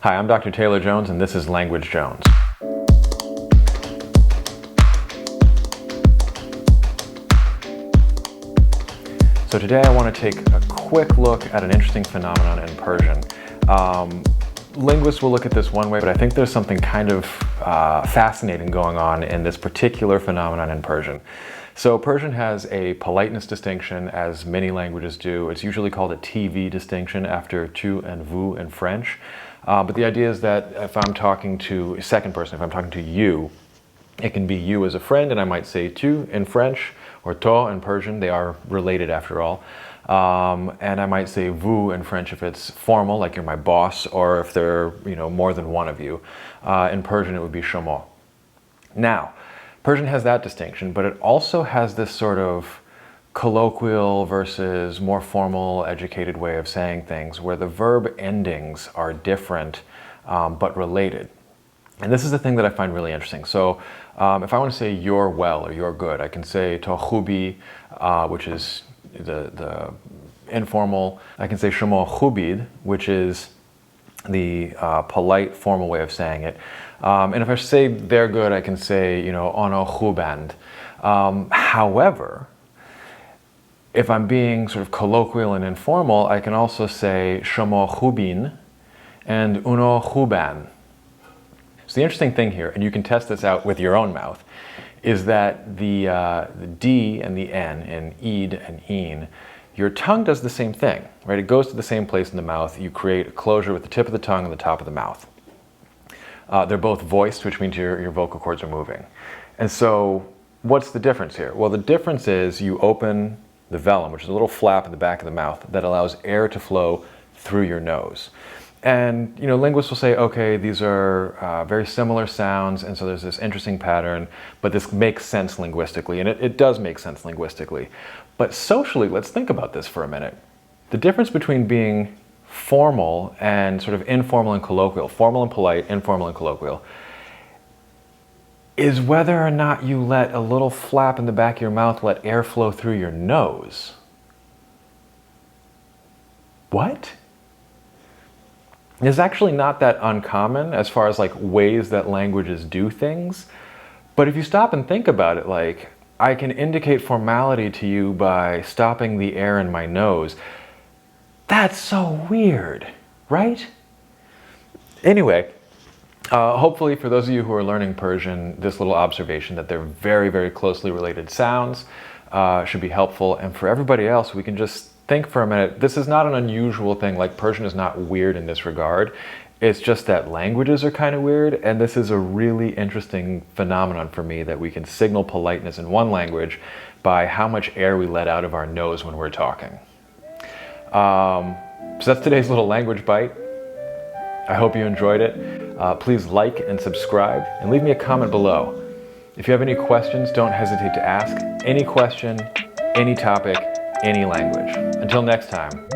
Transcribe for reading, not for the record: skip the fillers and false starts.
Hi, I'm Dr. Taylor Jones, and this is Language Jones. So today I want to take a quick look at an interesting phenomenon in Persian. Linguists will look at this one way, but I think there's something kind of fascinating going on in this particular phenomenon in Persian. So Persian has a politeness distinction, as many languages do. It's usually called a TV distinction after tu and vous in French. But the idea is that if I'm talking to a second person, if I'm talking to you, it can be you as a friend, and I might say tu in French, or to in Persian. They are related after all. And I might say vous in French if it's formal, like you're my boss, or if there are more than one of you. In Persian, it would be shoma. Now, Persian has that distinction, but it also has this sort of colloquial versus more formal, educated way of saying things, where the verb endings are different but related. And this is the thing that I find really interesting. So if I want to say you're well or you're good, I can say to khubi, which is the informal. I can say shoma khubid, which is the polite, formal way of saying it. And if I say they're good, I can say, ono khuband. However, if I'm being sort of colloquial and informal, I can also say shoma khubin and uno khuban. So the interesting thing here, and you can test this out with your own mouth, is that the D and the N in eid and een, your tongue does the same thing, right? It goes to the same place in the mouth. You create a closure with the tip of the tongue and the top of the mouth. They're both voiced, which means your vocal cords are moving. And so what's the difference here? Well, the difference is you open the velum, which is a little flap in the back of the mouth that allows air to flow through your nose. And linguists will say, okay, these are very similar sounds, and so there's this interesting pattern, but this makes sense linguistically, and it does make sense linguistically. But socially, let's think about this for a minute. The difference between being formal and sort of informal and colloquial, formal and polite, informal and colloquial, is whether or not you let a little flap in the back of your mouth let air flow through your nose. What? It's actually not that uncommon as far as ways that languages do things. But if you stop and think about it, I can indicate formality to you by stopping the air in my nose. That's so weird, right? Anyway, hopefully for those of you who are learning Persian, this little observation that they're very, very closely related sounds should be helpful. And for everybody else, we can just think for a minute, this is not an unusual thing. Persian is not weird in this regard. It's just that languages are kind of weird, and this is a really interesting phenomenon for me, that we can signal politeness in one language by how much air we let out of our nose when we're talking. So that's today's little language bite. I hope you enjoyed it. Please like and subscribe, and leave me a comment below. If you have any questions, don't hesitate to ask. Any question, any topic, any language. Until next time.